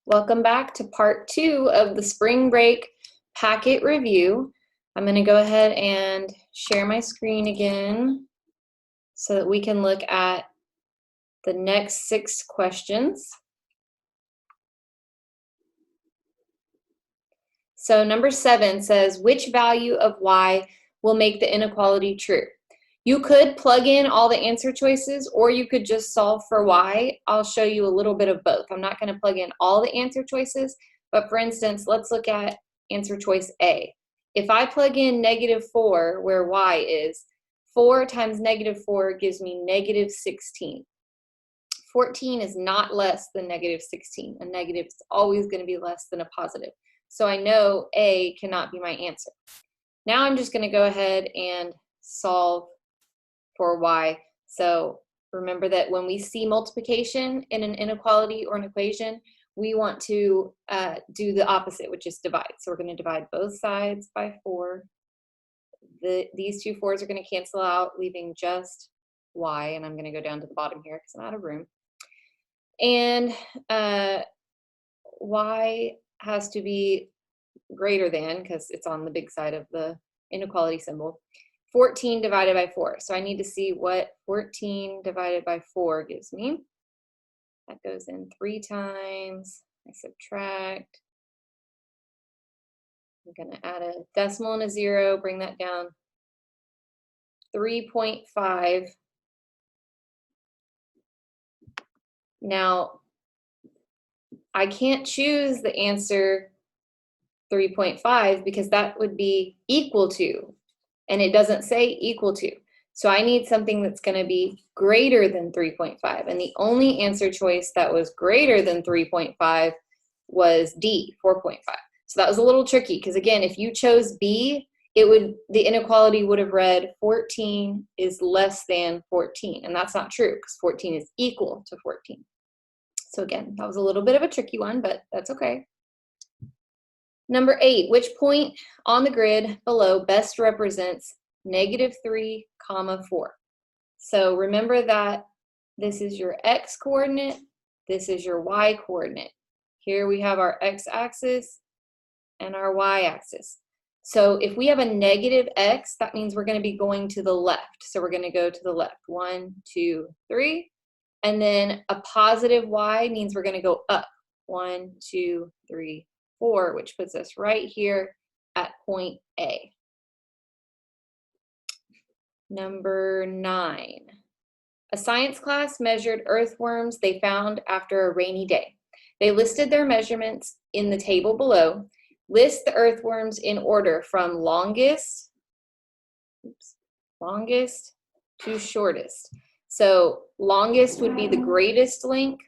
Welcome back to part 2 of the spring break packet review. I'm going to go ahead and share my screen again so that we can look at the next 6 questions. So number 7 says, which value of y will make the inequality true? You could plug in all the answer choices, or you could just solve for y. I'll show you a little bit of both. I'm not going to plug in all the answer choices, but for instance, let's look at answer choice A. If I plug in -4 where y is, 4 times -4 gives me -16. 14 is not less than -16. A negative is always going to be less than a positive. So I know A cannot be my answer. Now I'm just going to go ahead and solve for y. So remember that when we see multiplication in an inequality or an equation, we want to do the opposite, which is divide. So we're going to divide both sides by 4. These two 4s are going to cancel out, leaving just y. And I'm going to go down to the bottom here because I'm out of room. And y has to be greater than, because it's on the big side of the inequality symbol, 14 divided by 4. So I need to see what 14 divided by 4 gives me. That goes in 3 times. I subtract. I'm going to add a decimal and a 0, bring that down. 3.5. Now, I can't choose the answer 3.5 because that would be equal to, and it doesn't say equal to. So I need something that's going to be greater than 3.5. And the only answer choice that was greater than 3.5 was D, 4.5. So that was a little tricky because, again, if you chose B, the inequality would have read 14 is less than 14. And that's not true because 14 is equal to 14. So again, that was a little bit of a tricky one, but that's okay. Number 8, which point on the grid below best represents -3, 4? So remember that this is your x coordinate, this is your y coordinate. Here we have our x-axis and our y-axis. So if we have a negative x, that means we're going to be going to the left. So we're going to go to the left. 1, 2, 3. And then a positive y means we're going to go up. 1, 2, 3, 4, which puts us right here at point A. Number 9. A science class measured earthworms they found after a rainy day. They listed their measurements in the table below. List the earthworms in order from longest to shortest. So longest would be the greatest length,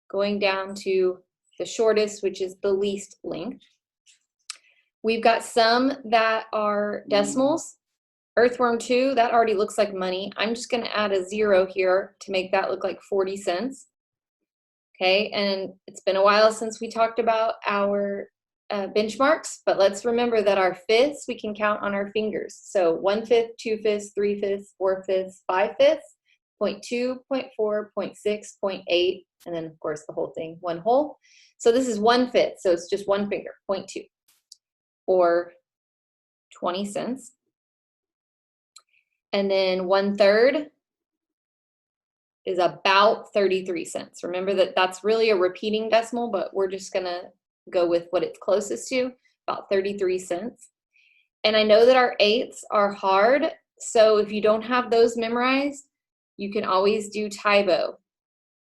going down to the shortest, which is the least length. We've got some that are decimals. Earthworm 2, that already looks like money. I'm just going to add a 0 here to make that look like 40 cents. Okay, and it's been a while since we talked about our benchmarks, but let's remember that our fifths we can count on our fingers. So 1/5, 2/5, 3/5, 4/5, 5/5, 0.2, 0.4, 0.6, 0.8, and then of course the whole thing, 1 whole. So this is 1/5, so it's just 1 finger, 0.2, or 20 cents. And then 1/3 is about 33 cents. Remember that that's really a repeating decimal, but we're just gonna go with what it's closest to, about 33 cents. And I know that our 8ths are hard, so if you don't have those memorized, you can always do Tybo.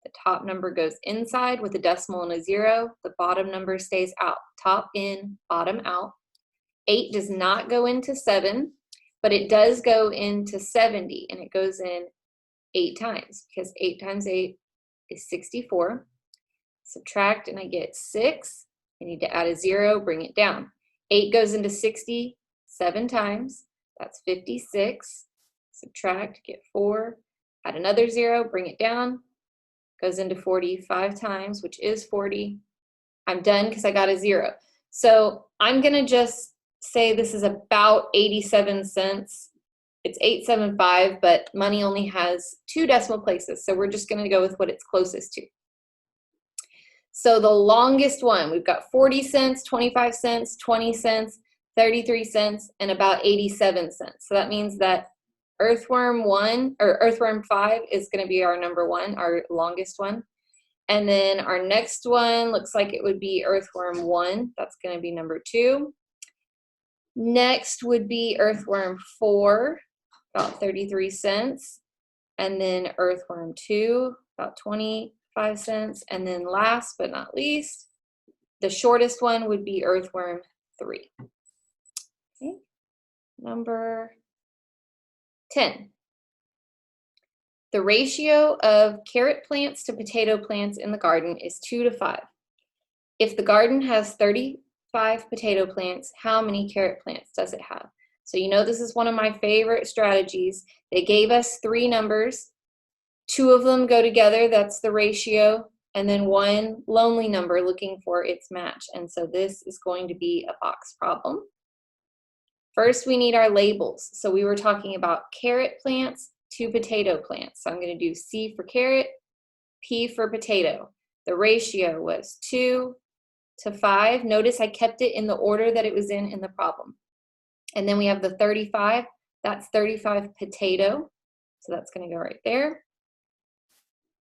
The top number goes inside with a decimal and a 0. The bottom number stays out. Top in, bottom out. 8 does not go into 7, but it does go into 70, and it goes in 8 times because 8 times 8 is 64. Subtract, and I get 6. I need to add a 0, bring it down. 8 goes into 60 7 times. That's 56. Subtract, get 4. Add another 0, bring it down. Goes into 40 5 times, which is 40. I'm done because I got a 0. So I'm going to just say this is about 87 cents. It's 875, but money only has 2 decimal places, so we're just going to go with what it's closest to. So the longest one, we've got 40 cents, 25 cents, 20 cents, 33 cents, and about 87 cents. So that means that earthworm 1 or earthworm 5 is going to be our number 1, our longest one. And then our next one looks like it would be earthworm 1. That's going to be number 2. Next would be earthworm 4, about 33 cents. And then earthworm 2, about 25 cents. And then last but not least, the shortest one would be earthworm 3. Okay. Number 10. The ratio of carrot plants to potato plants in the garden is 2 to 5. If the garden has 35 potato plants, how many carrot plants does it have? So you know this is one of my favorite strategies. They gave us 3 numbers. 2 of them go together, that's the ratio, and then 1 lonely number looking for its match. And so this is going to be a box problem. First, we need our labels. So we were talking about carrot plants to potato plants. So I'm going to do C for carrot, P for potato. The ratio was 2 to 5. Notice I kept it in the order that it was in the problem. And then we have the 35. That's 35 potato. So that's going to go right there.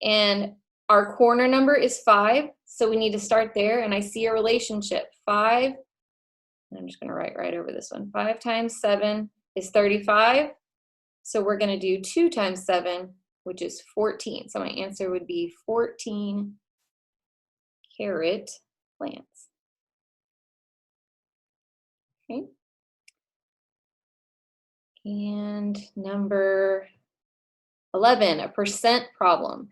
And our corner number is 5. So we need to start there. And I see a relationship. 5. I'm just going to write right over this one. 5 times 7 is 35. So we're going to do 2 times 7, which is 14. So my answer would be 14 carrot plants. Okay. And number 11, a percent problem.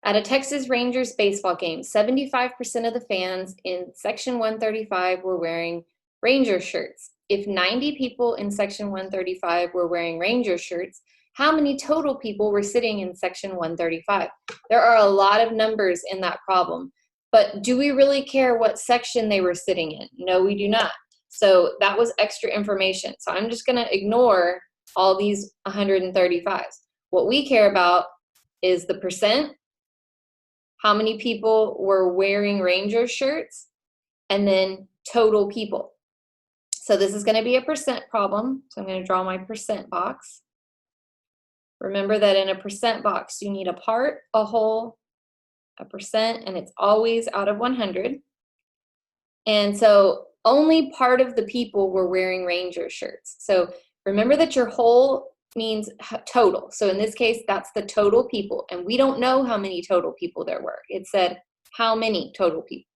At a Texas Rangers baseball game, 75% of the fans in section 135 were wearing Ranger shirts. If 90 people in section 135 were wearing Ranger shirts, how many total people were sitting in section 135? There are a lot of numbers in that problem, but do we really care what section they were sitting in? No, we do not. So that was extra information. So I'm just going to ignore all these 135s. What we care about is the percent, how many people were wearing Ranger shirts, and then total people. So this is going to be a percent problem. So I'm going to draw my percent box. Remember that in a percent box, you need a part, a whole, a percent, and it's always out of 100. And so only part of the people were wearing Ranger shirts. So remember that your whole means total. So in this case, that's the total people. And we don't know how many total people there were. It said how many total people.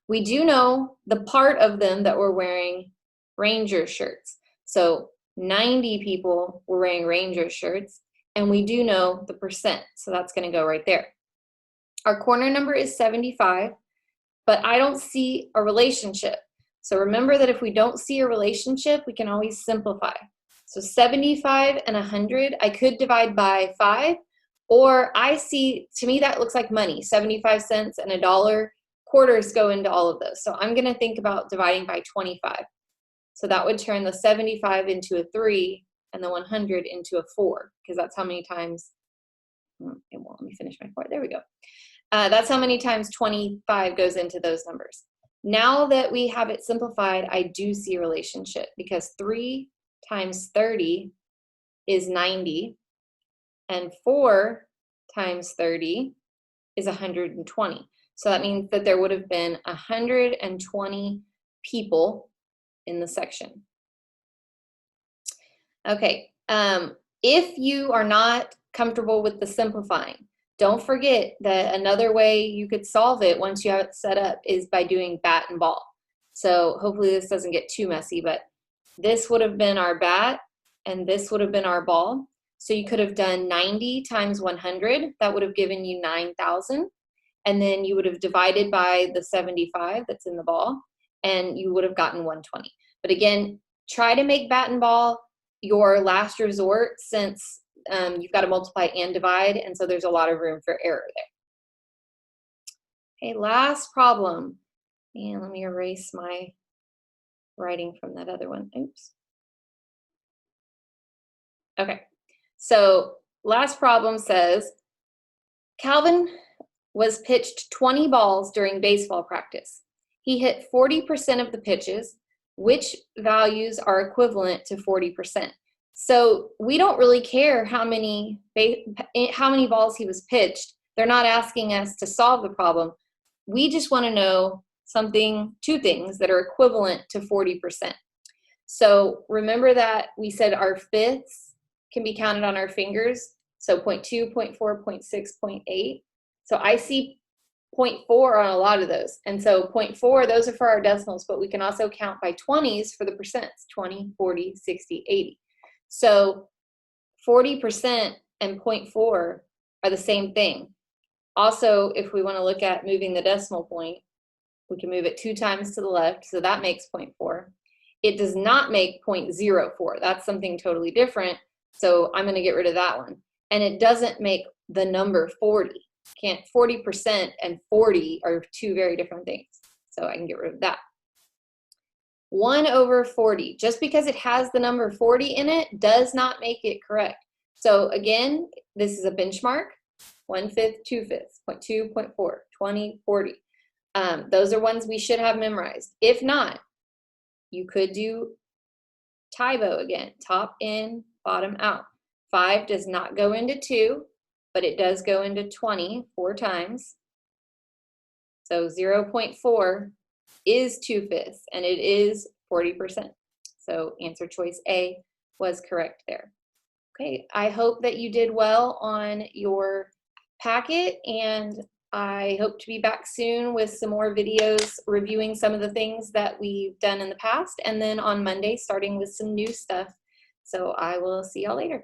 We do know the part of them that were wearing Ranger shirts. So 90 people were wearing Ranger shirts. And we do know the percent. So that's going to go right there. Our corner number is 75. But I don't see a relationship. So remember that if we don't see a relationship, we can always simplify. So 75 and 100, I could divide by 5, or I see, to me that looks like money, 75 cents and $1. Quarters go into all of those. So I'm going to think about dividing by 25. So that would turn the 75 into a 3 and the 100 into a 4, because that's how many times, it won't let me finish my 4. There we go. That's how many times 25 goes into those numbers. Now that we have it simplified, I do see a relationship, because 3 times 30 is 90, and 4 times 30 is 120. So that means that there would have been 120 people in the section. Okay, if you are not comfortable with the simplifying, don't forget that another way you could solve it once you have it set up is by doing bat and ball. So hopefully this doesn't get too messy, but this would have been our bat and this would have been our ball. So you could have done 90 times 100. That would have given you 9,000. And then you would have divided by the 75 that's in the ball, and you would have gotten 120. But again, try to make bat and ball your last resort, since you've got to multiply and divide, and so there's a lot of room for error there. Okay, last problem. And let me erase my writing from that other one. Oops. Okay, so last problem says, Calvin was pitched 20 balls during baseball practice. He hit 40% of the pitches. Which values are equivalent to 40%? So we don't really care how many balls he was pitched. They're not asking us to solve the problem. We just want to know two things that are equivalent to 40%. So remember that we said our fifths can be counted on our fingers. So 0.2, 0.4, 0.6, 0.8. So I see 0.4 on a lot of those. And so 0.4, those are for our decimals, but we can also count by 20s for the percents, 20, 40, 60, 80. So 40% and 0.4 are the same thing. Also, if we want to look at moving the decimal point, we can move it 2 times to the left, so that makes 0.4. It does not make 0.04. That's something totally different, so I'm going to get rid of that one. And it doesn't make the number 40. 40% and 40 are 2 very different things, so I can get rid of that. 1/40, just because it has the number 40 in it does not make it correct. So again, this is a benchmark: 1/5, 2/5, 0.2, 0.4, 20, 40. Those are ones we should have memorized. If not, you could do Tybo again, top in, bottom out. 5 does not go into 2, but it does go into 20 4 times. So 0.4 is 2/5, and it is 40%. So answer choice A was correct there. Okay, I hope that you did well on your packet, and I hope to be back soon with some more videos reviewing some of the things that we've done in the past, and then on Monday starting with some new stuff. So I will see y'all later.